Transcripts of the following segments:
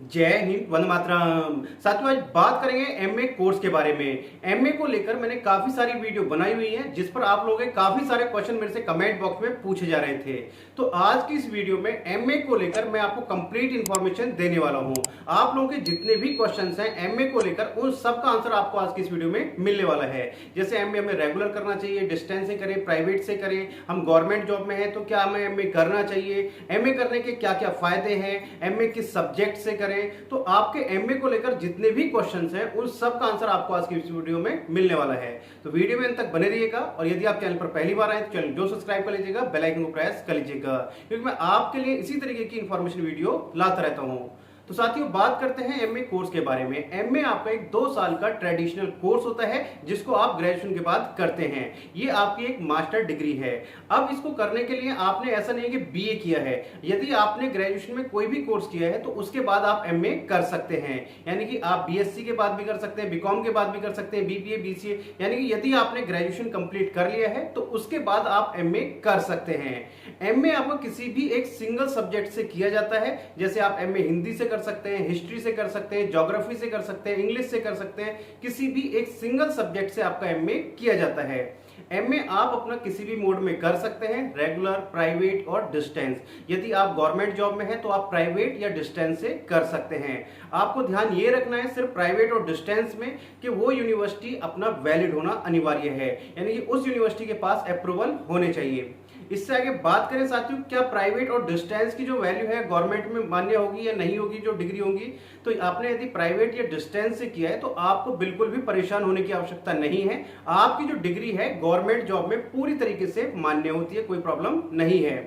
जय हिंद, वंदे मातरम। साथियों, आज बात करेंगे एमए कोर्स के बारे में। एमए को लेकर मैंने काफी सारी वीडियो बनाई हुई है जिस पर आप लोगों के काफी सारे क्वेश्चन मेरे से कमेंट बॉक्स में पूछे जा रहे थे। तो आज की इस वीडियो में एमए को लेकर मैं आपको कंप्लीट इंफॉर्मेशन देने वाला हूं। आप लोगों के जितने भी क्वेश्चन हैं एमए को लेकर, उन सब का आंसर आपको आज की इस वीडियो में मिलने वाला है। जैसे एमए हमें रेगुलर करना चाहिए, डिस्टेंस से करें, प्राइवेट से करें, हम गवर्नमेंट जॉब में हैं तो क्या हमें एमए करना चाहिए, एमए करने के क्या क्या फायदे हैं, एमए किस सब्जेक्ट से करें। तो आपके एमए को लेकर जितने भी क्वेश्चंस हैं उन सब का आंसर आपको आज की इस वीडियो में मिलने वाला है। तो वीडियो में अंत तक बने रहिएगा और यदि आप चैनल पर पहली बार आए तो चैनल जो सब्सक्राइब कर लीजिएगा, बेल आइकन को प्रेस कर लीजिएगा, क्योंकि मैं आपके लिए इसी तरीके की इंफॉर्मेशन वीडियो लाता रहता हूं। तो साथियों, बात करते हैं एमए कोर्स के बारे में। एमए आपका एक 2 साल का ट्रेडिशनल कोर्स होता है जिसको आप ग्रेजुएशन के बाद करते हैं। ये आपकी एक मास्टर डिग्री है। अब इसको करने के लिए आपने ऐसा नहीं है कि बीए किया है। यदि आपने ग्रेजुएशन में कोई भी कोर्स किया है तो उसके बाद आप एमए कर सकते हैं। यानी कि आप बीएससी के बाद भी कर सकते हैं, बीकॉम के बाद भी कर सकते हैं, बीबीए, बीसीए। यानी कि यदि आपने ग्रेजुएशन कंप्लीट कर लिया है तो उसके बाद आप एमए कर सकते हैं। एमए आपको किसी भी एक सिंगल सब्जेक्ट से किया जाता है। जैसे आप एमए हिंदी से कर सकते हैं, हिस्ट्री से कर सकते हैं, ज्योग्राफी से कर सकते हैं, इंग्लिश से कर सकते हैं। किसी भी एक सिंगल सब्जेक्ट से आपका एमए किया जाता है। एमए आप अपना किसी भी मोड में कर सकते हैं, रेगुलर, प्राइवेट और डिस्टेंस। यदि आप गवर्नमेंट जॉब में हैं तो आप प्राइवेट या डिस्टेंस से कर सकते हैं। आपको ध्यान ये रखना है सिर्फ प्राइवेट और डिस्टेंस में कि वो यूनिवर्सिटी अपना वैलिड होना अनिवार्य है, यानी कि उस यूनिवर्सिटी के पास अप्रूवल होने चाहिए। इससे आगे बात करें साथियों, क्या प्राइवेट और डिस्टेंस की जो वैल्यू है गवर्नमेंट में मान्य होगी या नहीं होगी, जो डिग्री होगी। तो आपने यदि प्राइवेट या डिस्टेंस से किया है तो आपको बिल्कुल भी परेशान होने की आवश्यकता नहीं है। आपकी जो डिग्री है गवर्नमेंट जॉब में पूरी तरीके से मान्य होती है, कोई प्रॉब्लम नहीं है।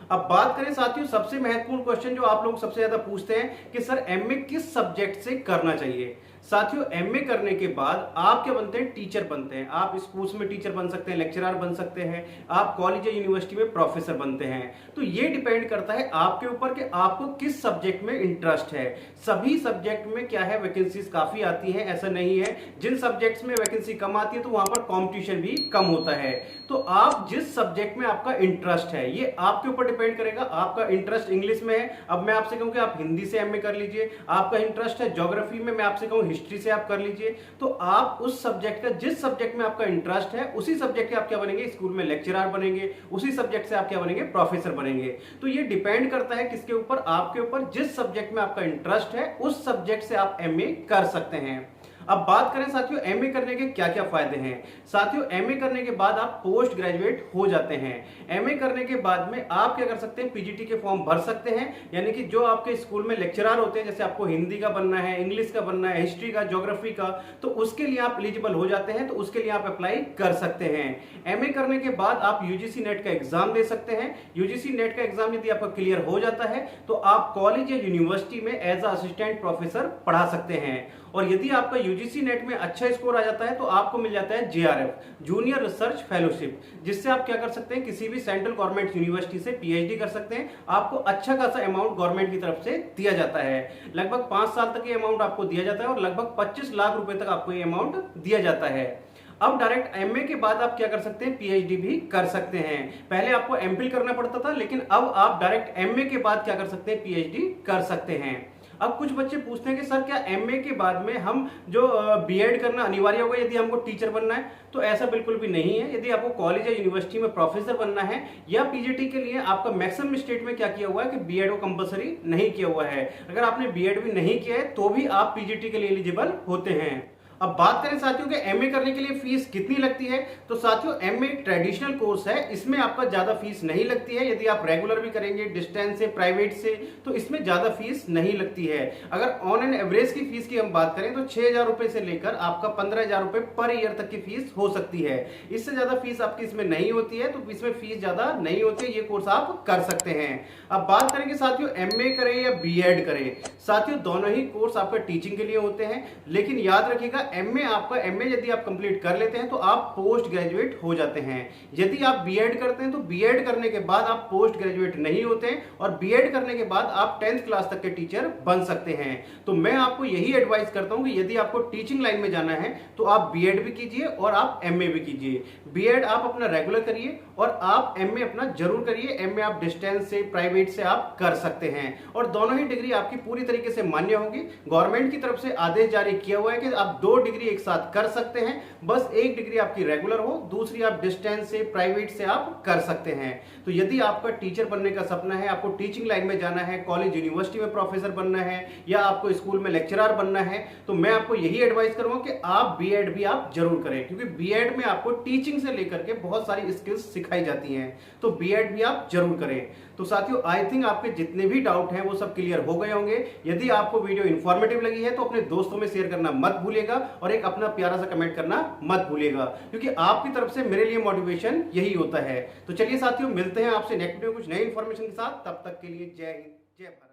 अब बात करें साथियों, सबसे महत्वपूर्ण क्वेश्चन जो आप लोग सबसे ज्यादा पूछते हैं कि सर एमए किस सब्जेक्ट से करना चाहिए। साथियों, एमए करने के बाद आप क्या बनते हैं, टीचर बनते हैं। आप स्कूल्स में टीचर बन सकते हैं, लेक्चरर बन सकते हैं, आप कॉलेज या यूनिवर्सिटी में प्रोफेसर बनते हैं। तो ये डिपेंड करता है आपके ऊपर कि आपको किस सब्जेक्ट में इंटरेस्ट है। सभी सब्जेक्ट में क्या है, वैकेंसीज काफी आती है, ऐसा नहीं है। जिन सब्जेक्ट्स में वैकेंसी कम आती है तो वहां पर कॉम्पिटिशन भी कम होता है। तो आप जिस सब्जेक्ट में आपका इंटरेस्ट है ये आपके ऊपर डिपेंड करेगा। आपका इंटरेस्ट इंग्लिश में है, अब मैं आपसे कहूं कि आप हिंदी से एमए कर लीजिए। आपका इंटरेस्ट है ज्योग्राफी में, मैं आपसे कहूं हिस्ट्री से आप कर लीजिए। तो आप उस सब्जेक्ट का, जिस सब्जेक्ट में आपका इंटरेस्ट है उसी सब्जेक्ट के आप क्या बनेंगे, स्कूल में लेक्चरर बनेंगे, उसी सब्जेक्ट से आप क्या बनेंगे, प्रोफेसर बनेंगे। तो ये डिपेंड करता है किसके ऊपर, आपके ऊपर। जिस सब्जेक्ट में आपका इंटरेस्ट है उस सब्जेक्ट से आप एमए कर सकते हैं। अब बात करें साथियों एमए करने के क्या क्या फायदे हैं। साथियों, एमए करने के बाद आप पोस्ट ग्रेजुएट हो जाते हैं। एमए करने के बाद में आप क्या कर सकते हैं, पीजीटी के फॉर्म भर सकते हैं। यानी कि जो आपके स्कूल में लेक्चरर होते हैं, जैसे आपको हिंदी का बनना है, इंग्लिश का बनना है, हिस्ट्री का, ज्योग्राफी का, तो उसके लिए आप एलिजिबल हो जाते हैं। तो उसके लिए आप अप्लाई कर सकते हैं। एमए करने के बाद आप यूजीसी नेट का एग्जाम दे सकते हैं। यूजीसी नेट का एग्जाम यदि आपका क्लियर हो जाता है तो आप कॉलेज या यूनिवर्सिटी में एज असिस्टेंट प्रोफेसर पढ़ा सकते हैं। और यदि आपका यूजीसी नेट में अच्छा स्कोर आ जाता है तो आपको मिल जाता है जेआरएफ, जूनियर रिसर्च फेलोशिप, जिससे आप क्या कर सकते हैं, किसी भी सेंट्रल गवर्नमेंट यूनिवर्सिटी से पीएचडी कर सकते हैं। आपको अच्छा खासा अमाउंट गवर्नमेंट की तरफ से दिया जाता है। लगभग 5 साल तक ये अमाउंट आपको दिया जाता है और लगभग 25 लाख रुपए तक आपको ये अमाउंट दिया जाता है। अब डायरेक्ट एमए के बाद आप क्या कर सकते हैं, पीएचडी भी कर सकते हैं। पहले आपको एमफिल करना पड़ता था, लेकिन अब आप डायरेक्ट एमए के बाद क्या कर सकते हैं, पीएचडी कर सकते हैं। अब कुछ बच्चे पूछते हैं कि सर क्या एमए के बाद में हम जो बीएड करना अनिवार्य होगा यदि हमको टीचर बनना है। तो ऐसा बिल्कुल भी नहीं है। यदि आपको कॉलेज या यूनिवर्सिटी में प्रोफेसर बनना है या पीजीटी के लिए, आपका मैक्सिमम स्टेट में क्या किया हुआ है कि बीएड को कंपलसरी नहीं किया हुआ है। अगर आपने बीएड भी नहीं किया है तो भी आप पीजीटी के लिए एलिजिबल होते हैं। अब बात करें साथियों कि एमए करने के लिए फीस कितनी लगती है। तो साथियों, एमए एक ट्रेडिशनल कोर्स है, इसमें आपका ज्यादा फीस नहीं लगती है। यदि आप रेगुलर भी करेंगे, डिस्टेंस से, प्राइवेट से, तो इसमें ज्यादा फीस नहीं लगती है। अगर ऑन एन एवरेज की फीस की हम बात करें तो 6,000 रुपए से लेकर आपका 15,000 रुपए पर ईयर तक की फीस हो सकती है। इससे ज्यादा फीस आपकी इसमें नहीं होती है, तो इसमें फीस ज्यादा नहीं होती है। ये कोर्स आप कर सकते हैं। अब बात करेंगे साथियों एमए करें या बीएड करें। साथियों, दोनों ही कोर्स आपका टीचिंग के लिए होते हैं, लेकिन याद रखिएगा एमए आपका, एमए यदि आप कंप्लीट कर लेते हैं तो आप पोस्ट ग्रेजुएट हो जाते हैं। यदि आप बीएड करते हैं तो बीएड करने के बाद आप पोस्ट ग्रेजुएट नहीं होते हैं, और बीएड करने के बाद आप 10th क्लास तक के टीचर बन सकते हैं। तो मैं आपको यही एडवाइस करता हूं कि यदि आपको टीचिंग लाइन में जाना है तो आप बीएड भी कीजिए और आप एमए भी कीजिए। बीएड आप अपना रेगुलर करिए और आप एमए अपना जरूर करिए। एमए आप डिस्टेंस से, प्राइवेट से आप कर सकते हैं और दोनों ही डिग्री आपकी पूरी तरीके से मान्य होगी। गवर्नमेंट की तरफ से आदेश जारी किया हुआ है कि आप 2 डिग्री एक साथ कर सकते हैं, बस एक डिग्री आपकी रेगुलर हो, दूसरी आप डिस्टेंस से, प्राइवेट से आप कर सकते हैं। तो यदि आपका टीचर बनने का सपना है, आपको टीचिंग लाइन में जाना है, कॉलेज यूनिवर्सिटी में प्रोफेसर बनना है या आपको स्कूल में लेक्चरर बनना है, तो मैं आपको यही एडवाइस करूंगा कि आप बीएड भी आप जरूर करें, क्योंकि बीएड में आपको टीचिंग से लेकर के बहुत सारी स्किल्स सिखाई जाती हैं। तो बीएड भी आप जरूर करें। तो साथियों, आई थिंक आपके जितने भी डाउट हैं वो सब क्लियर हो गए होंगे। यदि आपको वीडियो इंफॉर्मेटिव लगी है तो अपने दोस्तों में शेयर करना मत भूलिएगा और एक अपना प्यारा सा कमेंट करना मत भूलिएगा, क्योंकि आपकी तरफ से मेरे लिए मोटिवेशन यही होता है। तो चलिए साथियों, मिलते हैं आपसे नेक्स्ट वीडियो कुछ नई इंफॉर्मेशन के साथ। तब तक के लिए जय हिंद, जय भारत।